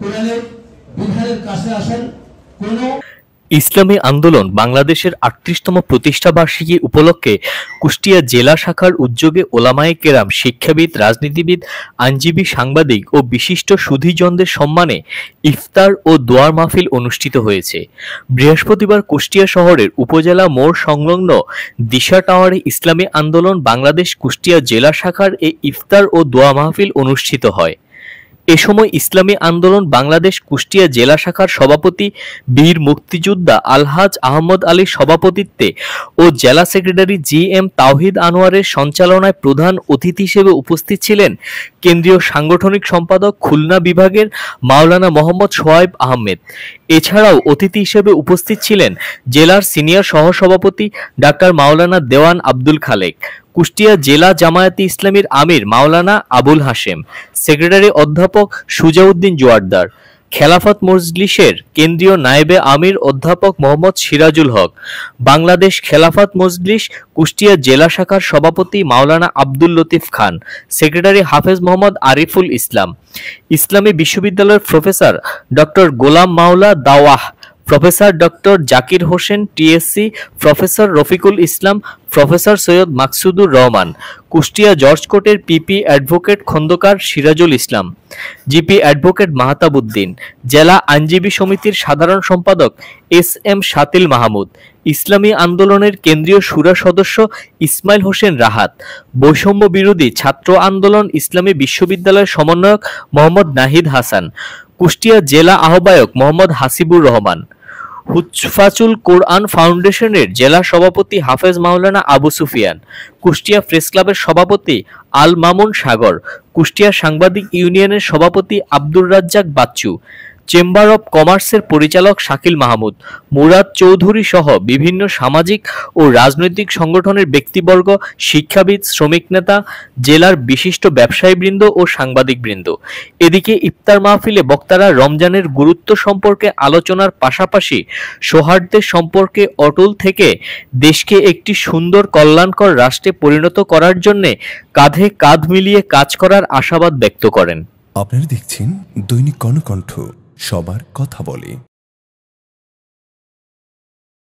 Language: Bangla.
কোরআনের বিধানের কাছে আসেন। কোনো ইসলামী আন্দোলন বাংলাদেশের ৩৮তম প্রতিষ্ঠা বার্ষিকী উপলক্ষে কুষ্টিয়া জেলা শাখার উদ্যোগে ওলামায়ে কেরাম, শিক্ষাবিদ, রাজনীতিবিদ, আইনজীবী, সাংবাদিক ও বিশিষ্ট সুধীজনদের সম্মানে ইফতার ও দোয়ার মাহফিল অনুষ্ঠিত হয়েছে। বৃহস্পতিবার কুষ্টিয়া শহরের উপজেলা মোড় সংলগ্ন দিশা টাওয়ারে ইসলামী আন্দোলন বাংলাদেশ কুষ্টিয়া জেলা শাখার এই ইফতার ও দোয়া মাহফিল অনুষ্ঠিত হয়। এ সময় ইসলামী আন্দোলন বাংলাদেশ কুষ্টিয়া জেলা শাখার সভাপতি বীর মুক্তিযোদ্ধা আলহাজ আহমদ আলীর সভাপতিত্বে ও জেলা সেক্রেটারি জি এম তাওহিদ আনোয়ারের সঞ্চালনায় প্রধান অতিথি হিসেবে উপস্থিত ছিলেন কেন্দ্রীয় সাংগঠনিক সম্পাদক খুলনা বিভাগের মাওলানা মোহাম্মদ সোহাইব আহমেদ। এছাড়াও অতিথি হিসেবে উপস্থিত ছিলেন জেলার সিনিয়র সহসভাপতি ডাক্তার মাওলানা দেওয়ান আব্দুল খালেক, কুষ্টিয়া জেলা জামায়াতে ইসলামীর আমির মাওলানা আবুল হাশেম, সেক্রেটারি অধ্যাপক সুজাউদ্দিন জোয়ারদার, খেলাফত মজলিসের কেন্দ্রীয় নায়েবে আমির অধ্যাপক মোহাম্মদ সিরাজুল হক, বাংলাদেশ খেলাফত মজলিস কুষ্টিয়া জেলা শাখার সভাপতি মাওলানা আব্দুল লতিফ খান, সেক্রেটারি হাফেজ মোহাম্মদ আরিফুল ইসলাম, ইসলামী বিশ্ববিদ্যালয়ের professor doctor Golam Maola Dawah, professor doctor Zakir Hossain TSC, professor Rafiqul Islam, professor Syed Maqsudur Rahman, Kushtia judge কোর্টের PP advocate Khandaker Sirajul Islam, GP advocate Mahtabuddin, জেলা আইনজীবী সমিতির সাধারণ সম্পাদক এস এম শাতিল মাহমুদ, ইসলামী আন্দোলনের কেন্দ্রীয় শুরা সদস্য ইসমাইল হোসেন রাহাত, বৈষম্য বিরোধী ছাত্র আন্দোলন ইসলামী বিশ্ববিদ্যালয়ের সমন্বয়ক মোহাম্মদ নাহিদ হাসান, কুষ্টিয়া জেলা আহ্বায়ক মোহাম্মদ হাসিবুর রহমান, হুজফাতুল কোরআন ফাউন্ডেশনের জেলা সভাপতি হাফেজ মাওলানা আবু সুফিয়ান, কুষ্টিয়া প্রেস ক্লাবের সভাপতি আল মামুন সাগর, কুষ্টিয়া সাংবাদিক ইউনিয়নের সভাপতি আব্দুর রাজ্জাক বাচ্চু, চেম্বার অব কমার্সের পরিচালক শাকিল মাহমুদ, মুরাদ চৌধুরী সহ বিভিন্ন সামাজিক ও রাজনৈতিক সংগঠনের ব্যক্তিবর্গ, শিক্ষাবিদ, শ্রমিক নেতা, জেলার বিশিষ্ট ব্যবসায়ীবৃন্দ ও সাংবাদিকবৃন্দ। এদিকে ইফতার মাহফিলে বক্তারা রমজানের গুরুত্ব সম্পর্কে আলোচনার পাশাপাশি সৌহার্দ্যের সম্পর্কে অটল থেকে দেশকে একটি সুন্দর কল্যাণকর রাষ্ট্রে পরিণত করার জন্য কাঁধে কাঁধ মিলিয়ে কাজ করার আশাবাদ ব্যক্ত করেন। আপনারা দেখছেন দৈনিক কর্ণকণ্ঠ, সবার কথা বলে।